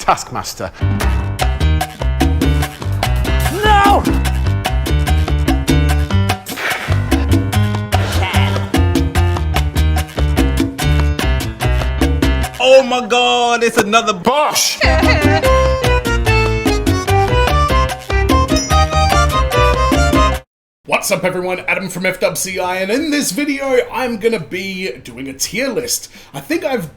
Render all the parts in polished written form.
Taskmaster. No! Oh my god, it's another Bosch! What's up everyone, Adam from FWCI, and in this video I'm gonna be doing a tier list. I think I've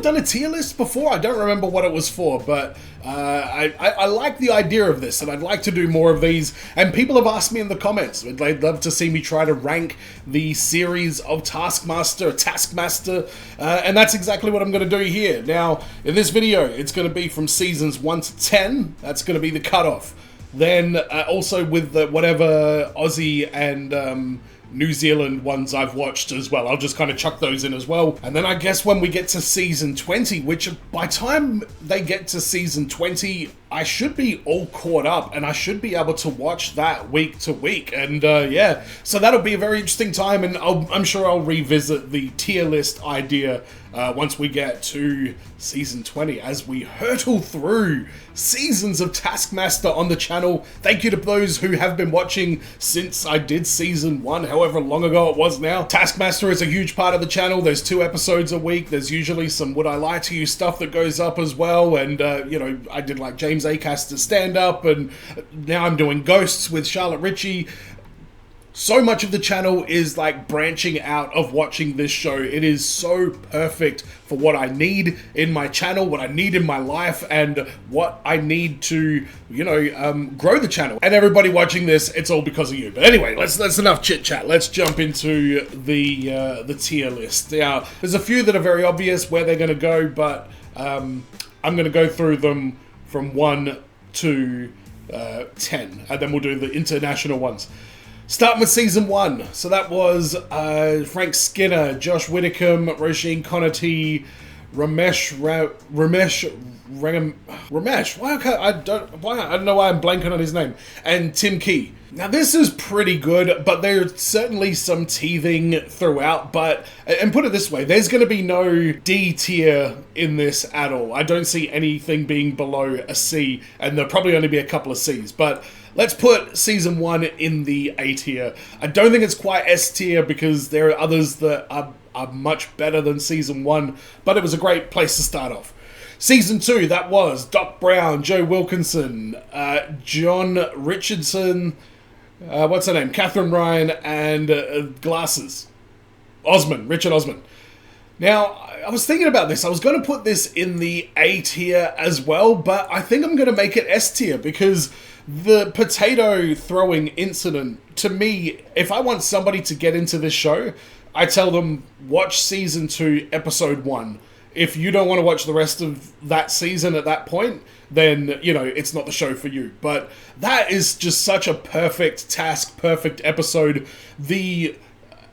done a tier list before. I don't remember what it was for, but I like the idea of this, and I'd like to do more of these. And people have asked me in the comments, they'd love to see me try to rank the series of Taskmaster, and that's exactly what I'm going to do here. Now, in this video, it's going to be from seasons 1 to 10. That's going to be the cutoff. Then also with the whatever Aussie and New Zealand ones I've watched as well. I'll just kind of chuck those in as well. And then I guess when we get to season 20, which by time they get to season 20, I should be all caught up and I should be able to watch that week to week. And yeah, so that'll be a very interesting time, and I'm sure I'll revisit the tier list idea once we get to season 20 as we hurtle through seasons of Taskmaster on the channel. Thank you to those who have been watching since I did season 1, however long ago it was now. Taskmaster is a huge part of the channel. There's 2 episodes a week. There's usually some Would I Lie to You stuff that goes up as well, and you know, I did like James Acaster's stand-up, and now I'm doing Ghosts with Charlotte Ritchie. So much of the channel is like branching out of watching this show. It is so perfect for what I need in my channel, what I need in my life, and what I need to, you know, grow the channel. And everybody watching this, it's all because of you. But anyway, that's enough chit chat. Let's jump into the tier list. Now, there's a few that are very obvious where they're going to go, but I'm going to go through them from 1 to 10, and then we'll do the international ones. Starting with season 1, so that was Frank Skinner, Josh Widdicombe, Roisin Connerty, Ramesh. I don't know why I'm blanking on his name, and Tim Key. Now this is pretty good, but there's certainly some teething throughout. But and put it this way, there's going to be no D tier in this at all. I don't see anything being below a C, and there'll probably only be a couple of C's. But let's put season 1 in the A tier. I don't think it's quite S tier because there are others that are much better than season 1, but it was a great place to start off. Season 2, that was Doc Brown, Joe Wilkinson, John Richardson, what's her name? Catherine Ryan, and Glasses. Richard Osman. Now, I was thinking about this. I was going to put this in the A tier as well, but I think I'm going to make it S tier because the potato throwing incident, to me, if I want somebody to get into this show, I tell them, watch season 2, episode 1. If you don't want to watch the rest of that season at that point, then, you know, it's not the show for you. But that is just such a perfect episode. The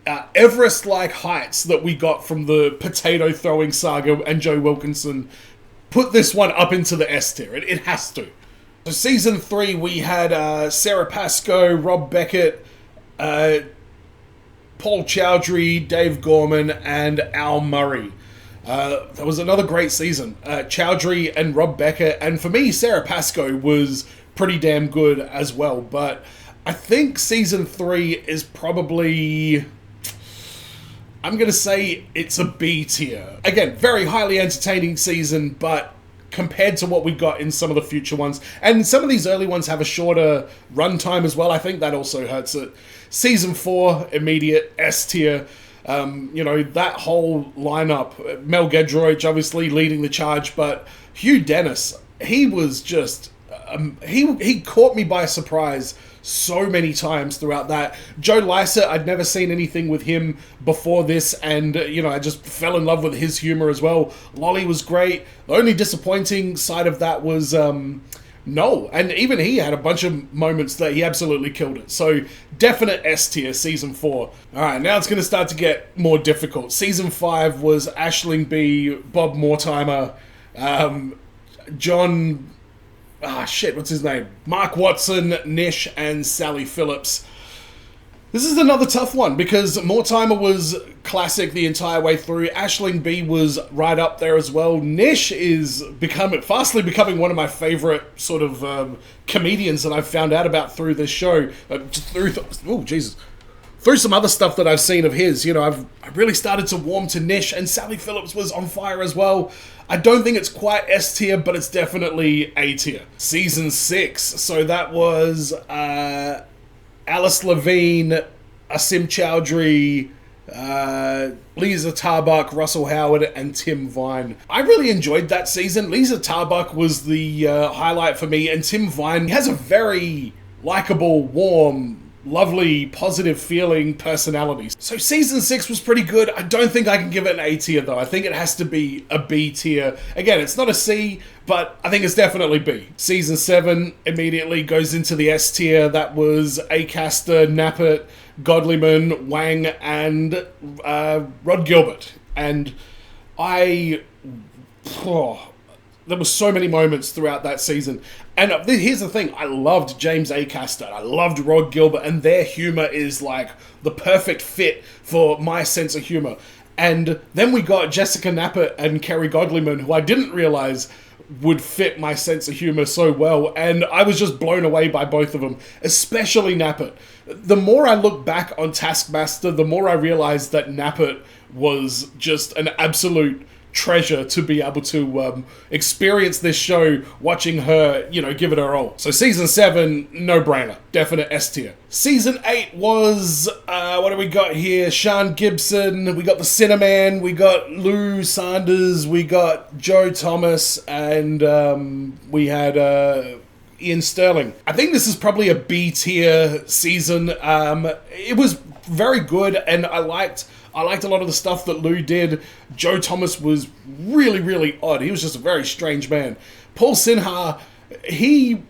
Everest-like heights that we got from the potato throwing saga and Joe Wilkinson put this one up into the S tier. It has to. So season 3, we had Sarah Pascoe, Rob Beckett, Paul Chowdhury, Dave Gorman, and Al Murray. That was another great season. Chowdhury and Rob Beckett, and for me, Sarah Pascoe was pretty damn good as well. But I think season 3 is probably, I'm going to say it's a B tier. Again, very highly entertaining season, but compared to what we got in some of the future ones, and some of these early ones have a shorter runtime as well, I think that also hurts it. Season 4, immediate S tier. You know, that whole lineup, Mel Gedroich obviously leading the charge, but Hugh Dennis, he was just, he caught me by surprise so many times throughout that. Joe Lycett, I'd never seen anything with him before this, and, you know, I just fell in love with his humor as well. Lolly was great. The only disappointing side of that was Noel, and even he had a bunch of moments that he absolutely killed it. So definite S tier, season 4. Alright, now it's going to start to get more difficult. Season 5 was Aisling B, Bob Mortimer, John, what's his name? Mark Watson, Nish, and Sally Phillips. This is another tough one because Mortimer was classic the entire way through. Aisling B was right up there as well. Nish is fastly becoming one of my favorite sort of comedians that I've found out about through this show. Through some other stuff that I've seen of his, you know, I really started to warm to Nish, and Sally Phillips was on fire as well. I don't think it's quite S tier, but it's definitely A tier. Season 6, so that was Alice Levine, Asim Chowdhury, Lisa Tarbuck, Russell Howard, and Tim Vine. I really enjoyed that season. Lisa Tarbuck was the highlight for me, and Tim Vine has a very likable, warm, lovely, positive feeling personality. So season 6 was pretty good. I don't think I can give it an A tier though. I think it has to be a B tier. Again, it's not a C, but I think it's definitely B. Season 7 immediately goes into the S tier. That was Acaster, Nappet, Godlyman, Wang, and Rod Gilbert. And there were so many moments throughout that season. And here's the thing, I loved James Acaster, I loved Rod Gilbert, and their humor is like the perfect fit for my sense of humor. And then we got Jessica Nappet and Kerry Godlyman, who I didn't realize would fit my sense of humor so well, and I was just blown away by both of them, especially Nappet. The more I look back on Taskmaster, the more I realized that Nappet was just an absolute treasure to be able to experience this show, watching her, you know, give it her all. So season 7, no-brainer, definite S tier. Season 8 was, what do we got here? Sean Gibson, we got the Cinnamon, we got Lou Sanders, we got Joe Thomas, and we had Ian Sterling. I think this is probably a B tier season. It was very good, and I liked a lot of the stuff that Lou did. Joe Thomas was really, really odd. He was just a very strange man. Paul Sinha, he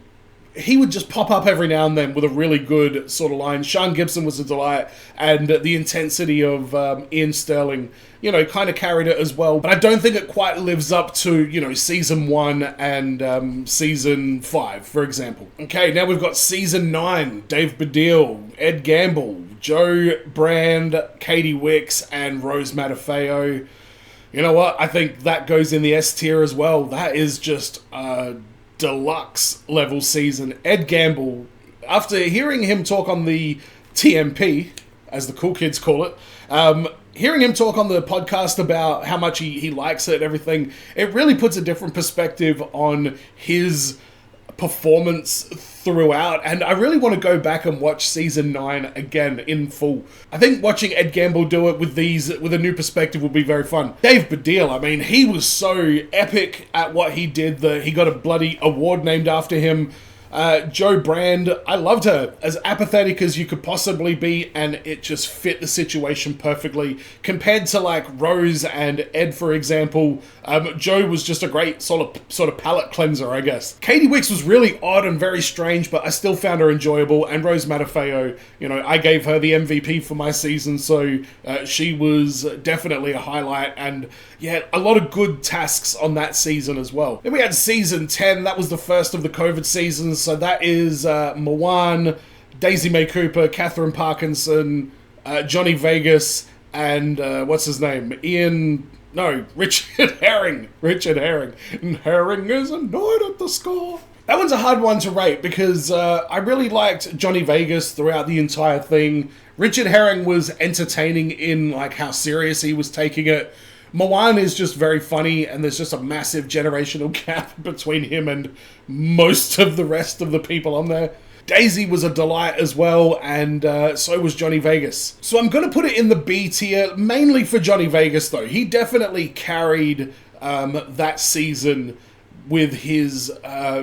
would just pop up every now and then with a really good sort of line. Sean Gibson was a delight, and the intensity of Ian Sterling, you know, kind of carried it as well. But I don't think it quite lives up to, you know, season 1 and season 5, for example. Okay, now we've got season 9. Dave Baddiel, Ed Gamble, Joe Brand, Katie Wicks, and Rose Matafeo. You know what? I think that goes in the S tier as well. That is just a deluxe level season. Ed Gamble, after hearing him talk on the TMP, as the cool kids call it, hearing him talk on the podcast about how much he likes it and everything, it really puts a different perspective on his performance throughout, and I really want to go back and watch season 9 again in full. I think watching Ed Gamble do it with a new perspective would be very fun. Dave Baddiel, I mean, he was so epic at what he did that he got a bloody award named after him. Joe Brand, I loved her. As apathetic as you could possibly be, and it just fit the situation perfectly. Compared to like Rose and Ed, for example, Joe was just a great sort of palate cleanser, I guess. Katie Wicks was really odd and very strange, but I still found her enjoyable. And Rose Matafeo, you know, I gave her the MVP for my season, so she was definitely a highlight. And yeah, a lot of good tasks on that season as well. Then we had season 10. That was the first of the COVID seasons. So that is Mawan, Daisy May Cooper, Catherine Parkinson, Johnny Vegas, and what's his name? Richard Herring. Richard Herring. And Herring is annoyed at the score. That one's a hard one to rate because I really liked Johnny Vegas throughout the entire thing. Richard Herring was entertaining in like how serious he was taking it. Mawan is just very funny, and there's just a massive generational gap between him and most of the rest of the people on there. Daisy was a delight as well, and so was Johnny Vegas. So I'm going to put it in the B tier, mainly for Johnny Vegas though. He definitely carried that season with his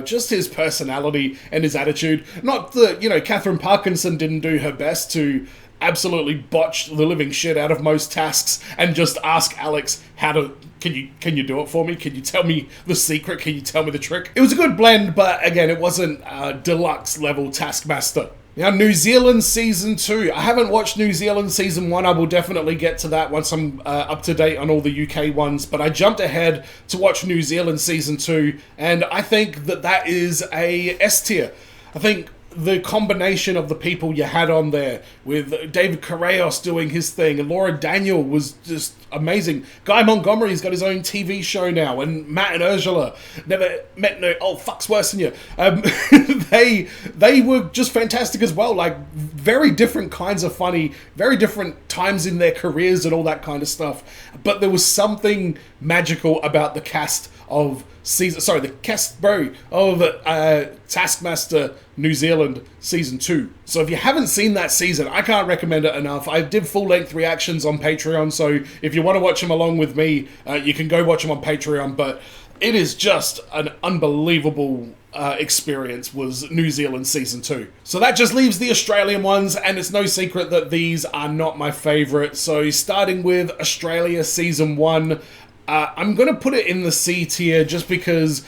just his personality and his attitude. Not that, you know, Catherine Parkinson didn't do her best to absolutely botch the living shit out of most tasks and just ask Alex can you do it for me? Can you tell me the secret? Can you tell me the trick? It was a good blend, but again, it wasn't deluxe level Taskmaster. Now, New Zealand Season 2. I haven't watched New Zealand Season 1. I will definitely get to that once I'm up to date on all the UK ones. But I jumped ahead to watch New Zealand Season 2, and I think that is a S tier. I think the combination of the people you had on there, with David Correos doing his thing, and Laura Daniel was just amazing. Guy Montgomery's got his own TV show now, and Matt and Ursula, never met no, oh, fuck's worse than you. They were just fantastic as well, like very different kinds of funny, very different times in their careers and all that kind of stuff. But there was something magical about the cast of Taskmaster New Zealand Season 2. So if you haven't seen that season, I can't recommend it enough. I did full-length reactions on Patreon, so if you want to watch them along with me, you can go watch them on Patreon, but it is just an unbelievable experience, was New Zealand Season 2. So that just leaves the Australian ones, and it's no secret that these are not my favourite. So starting with Australia Season 1, I'm going to put it in the C tier just because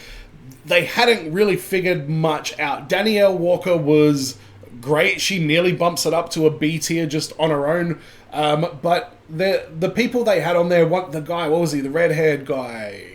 they hadn't really figured much out. Danielle Walker was great. She nearly bumps it up to a B tier just on her own. But the people they had on there, the guy, what was he? The red-haired guy.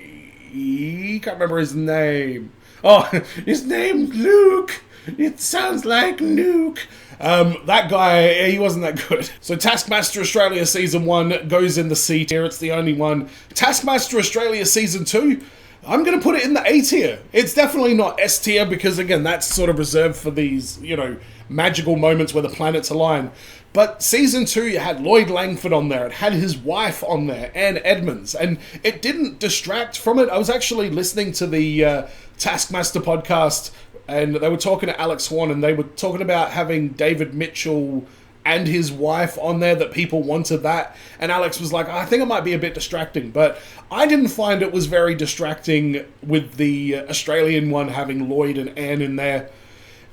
I can't remember his name. Oh, his name's Luke. It sounds like Nuke. That guy, he wasn't that good. So Taskmaster Australia Season 1 goes in the C tier. It's the only one. Taskmaster Australia Season 2, I'm going to put it in the A tier. It's definitely not S tier because, again, that's sort of reserved for these, you know, magical moments where the planets align. But Season 2, you had Lloyd Langford on there. It had his wife on there, Anne Edmonds. And it didn't distract from it. I was actually listening to the Taskmaster podcast, and they were talking to Alex Swan, and they were talking about having David Mitchell and his wife on there, that people wanted that. And Alex was like, I think it might be a bit distracting. But I didn't find it was very distracting with the Australian one having Lloyd and Anne in there.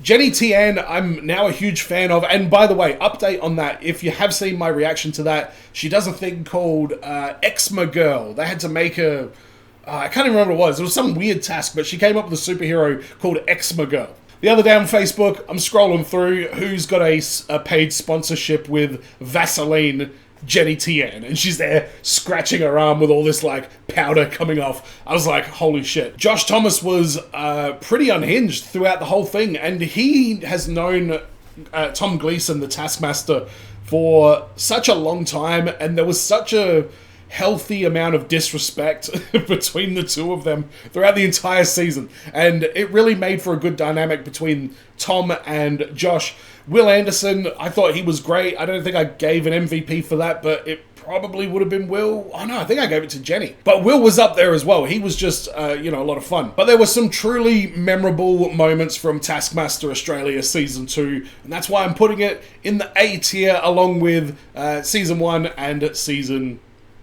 Jenny Tian, I'm now a huge fan of. And by the way, update on that. If you have seen my reaction to that, she does a thing called Eczema Girl. They had to make her... I can't even remember what it was. It was some weird task, but she came up with a superhero called Eczema Girl. The other day on Facebook, I'm scrolling through who's got a paid sponsorship with Vaseline, Jenny Tian, and she's there scratching her arm with all this like powder coming off. I was like, holy shit. Josh Thomas was pretty unhinged throughout the whole thing, and he has known Tom Gleeson, the Taskmaster, for such a long time, and there was such a healthy amount of disrespect between the two of them throughout the entire season, and it really made for a good dynamic between Tom and Josh. Will Anderson, I thought he was great. I don't think I gave an MVP for that, but it probably would have been Will. Oh no, I think I gave it to Jenny. But Will was up there as well. He was just, you know, a lot of fun. But there were some truly memorable moments from Taskmaster Australia Season 2, and that's why I'm putting it in the A tier along with Season 1 and Season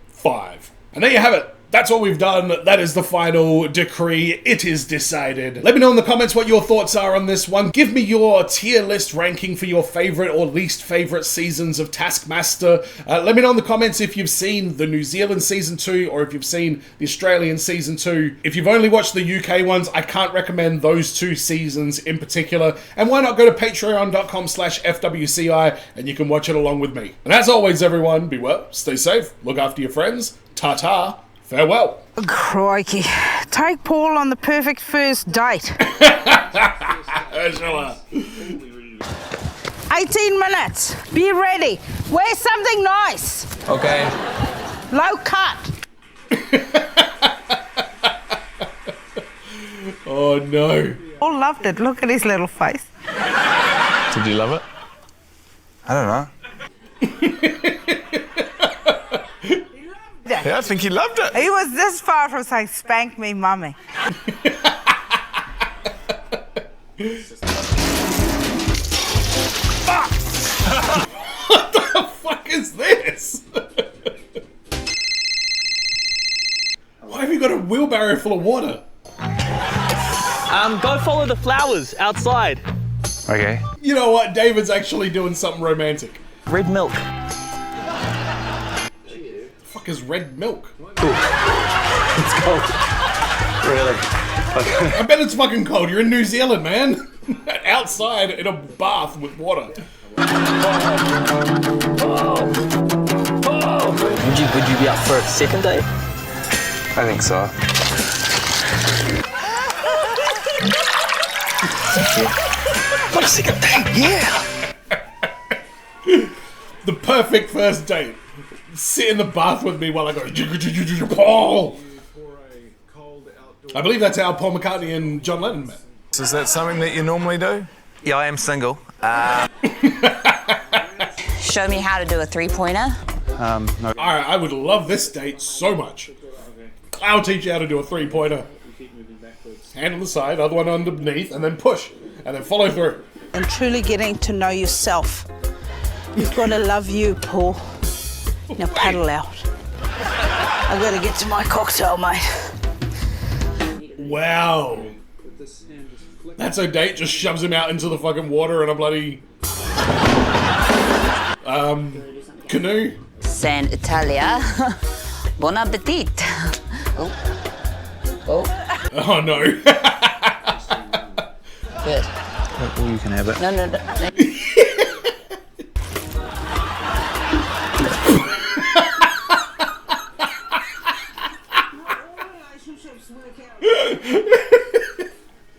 5. And there you have it. That's what we've done. That is the final decree. It is decided. Let me know in the comments what your thoughts are on this one. Give me your tier list ranking for your favorite or least favorite seasons of Taskmaster. Let me know in the comments if you've seen the New Zealand Season 2 or if you've seen the Australian Season 2. If you've only watched the UK ones, I can't recommend those two seasons in particular. And why not go to patreon.com/FWCI and you can watch it along with me. And as always, everyone, be well, stay safe, look after your friends, ta-ta, farewell. Crikey. Take Paul on the perfect first date. 18 minutes. Be ready. Wear something nice. Okay. Low cut. Oh no. Paul loved it. Look at his little face. Did you love it? I don't know. Yeah, I think he loved it. He was this far from saying, spank me, mummy. Fuck! What the fuck is this? Why have you got a wheelbarrow full of water? Go follow the flowers outside. Okay. You know what? David's actually doing something romantic. Red milk. Is red milk. It's cold. Really? I bet it's fucking cold. You're in New Zealand, man. Outside in a bath with water. Would you be up for a second date? I think so. Thank you. My second date, yeah. The perfect first date. Sit in the bath with me while I go, Paul. I believe that's how Paul McCartney and John Lennon met. Is that something that you normally do? Yeah, I am single. Show me how to do a three-pointer. No. Alright, I would love this date so much. I'll teach you how to do a three-pointer. Hand on the side, other one underneath, and then push. And then follow through. And truly getting to know yourself. You've got to love you, Paul. Now paddle out. I've got to get to my cocktail, mate. Wow. That's a date, just shoves him out into the fucking water in a bloody... canoe. San Italia. Bon appetit. Oh. Oh. Oh no. Good. Well, you can have it. No.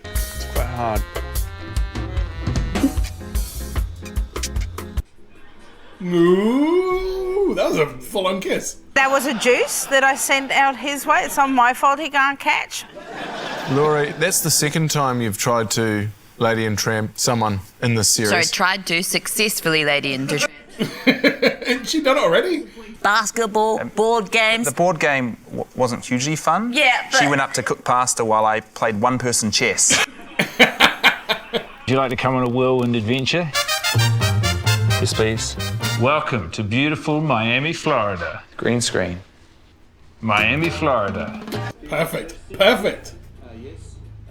It's quite hard. Ooh, that was a full-on kiss. That was a juice that I sent out his way. It's not my fault he can't catch. Laurie, that's the second time you've tried to Lady and Tramp someone in this series. Sorry, tried to successfully, lady and Ain't she done it already? basketball, board games. The board game wasn't hugely fun. Yeah, but... She went up to cook pasta while I played one-person chess. Would you like to come on a whirlwind adventure? Yes, please. Welcome to beautiful Miami, Florida. Green screen. Miami, Florida. Perfect. Perfect.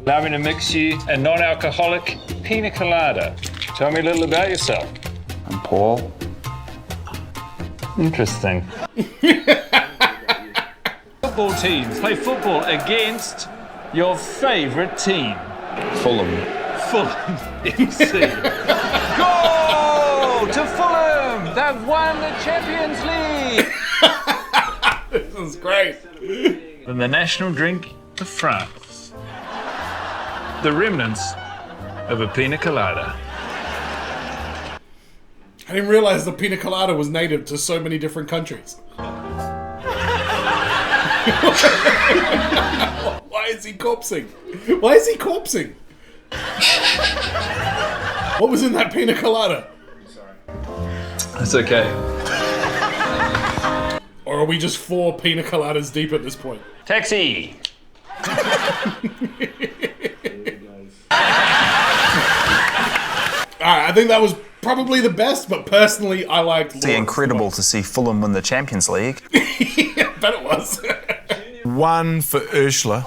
Allowing to mix you a non-alcoholic pina colada. Tell me a little about yourself. I'm Paul. Interesting. Football teams play football against your favourite team. Fulham. Fulham FC. Goal to Fulham! They've won the Champions League! This is great. And the national drink of France. The remnants of a pina colada. I didn't realize the pina colada was native to so many different countries. Why is he corpsing? Why is he corpsing? What was in that pina colada? That's okay. Or are we just 4 pina coladas deep at this point? Taxi! Alright, I think that was probably the best, but personally I liked It's incredible to see Fulham win the Champions League. Yeah, I bet it was. 1 for Ursula.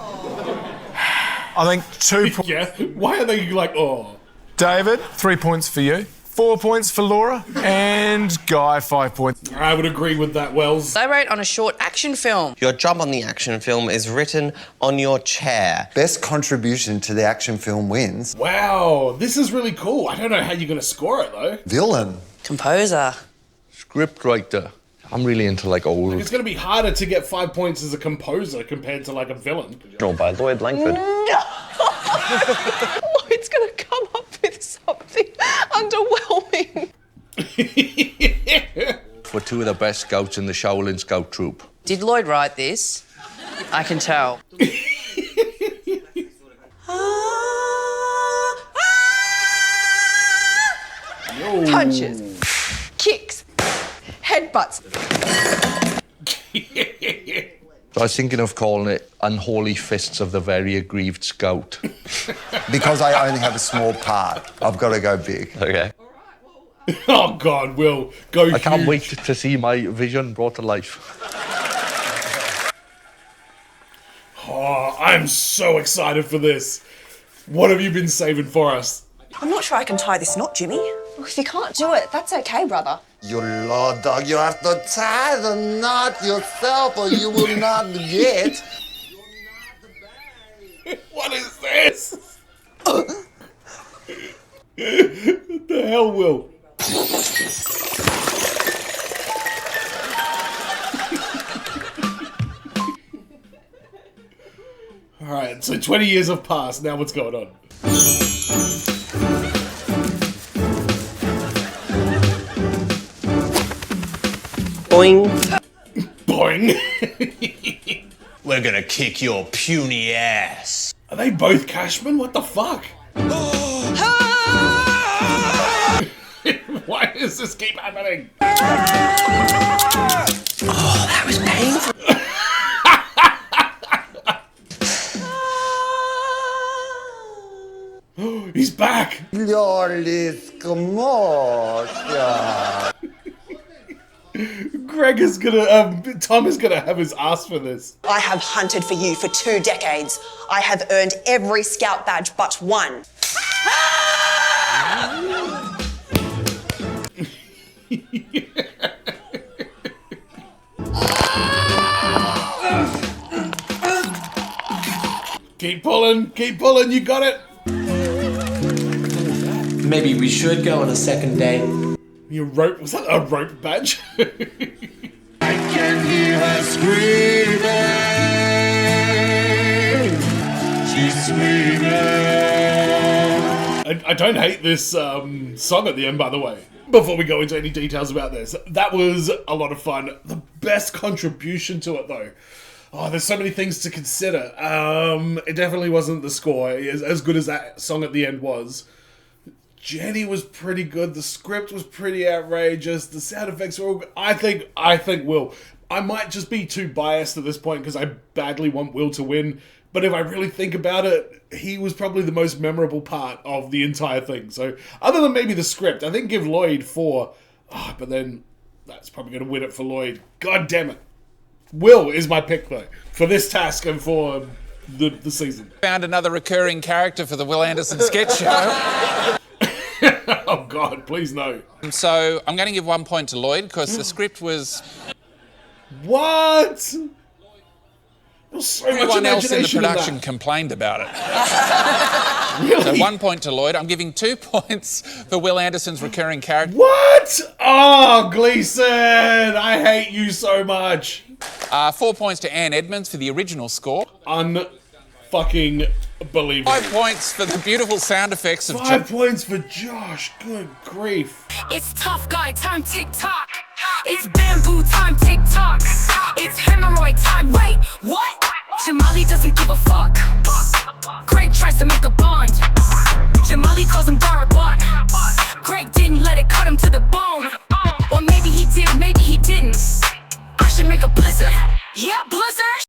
I think 2 points. Yeah, why are they like, oh. David, 3 points for you. 4 points for Laura. And Guy, 5 points. I would agree with that, Wells. I wrote on a short action film. Your job on the action film is written on your chair. Best contribution to the action film wins. Wow, this is really cool. I don't know how you're going to score it, though. Villain. Composer. Scriptwriter. I'm really into like old. It's going to be harder to get 5 points as a composer compared to like a villain. No, by Lloyd Langford. No! Lloyd's going to come up with something underwhelming. We're 2 of the best scouts in the Shaolin Scout troop. Did Lloyd write this? I can tell. Punches, kicks, headbutts. So I was thinking of calling it Unholy Fists of the Very Aggrieved Scout. Because I only have a small part. I've got to go big. Okay. Oh God, Will, go I can't huge. wait to see my vision brought to life. Oh, I'm so excited for this. What have you been saving for us? I'm not sure I can tie this knot, Jimmy. Well, if you can't do it, that's okay, brother. You law dog, you have to tie the knot yourself or you will not get. What is this? What the hell, Will? Alright, so 20 years have passed, now what's going on? Boing. Boing. We're gonna kick your puny ass. Are they both Cashman? What the fuck? Why does this keep happening? Oh, that was painful. He's back. Greg is gonna, Tom is gonna have his ass for this. I have hunted for you for 2 decades. I have earned every scout badge but one. Keep pulling, you got it. Maybe we should go on a second date. Your rope, was that a rope badge? I can hear her screaming. She's screaming. I don't hate this song at the end, by the way. Before we go into any details about this, that was a lot of fun. The best contribution to it, though. Oh, there's so many things to consider. It definitely wasn't the score, as good as that song at the end was. Jenny was pretty good. The script was pretty outrageous. The sound effects were all good. I think Will. I might just be too biased at this point because I badly want Will to win. But if I really think about it, he was probably the most memorable part of the entire thing. So other than maybe the script, I think give Lloyd 4. Oh, but then that's probably going to win it for Lloyd. God damn it. Will is my pick, though, for this task and for the season. Found another recurring character for the Will Anderson sketch show. Oh, God, please no. So I'm going to give 1 point to Lloyd because the script was... What? There's so much Everyone else in the imagination production complained about it. Really? So 1 point to Lloyd. I'm giving 2 points for Will Anderson's recurring character. What? Oh, Gleason, I hate you so much. 4 points to Anne Edmonds for the original score. Unfucking believable. 5 points for the beautiful sound effects of... 5 points for Josh. Good grief. It's tough guy time tick-tock. It's bamboo time tick-tock. It's hemorrhoid time. Wait, what? Jamali doesn't give a fuck. Greg tries to make a bomb.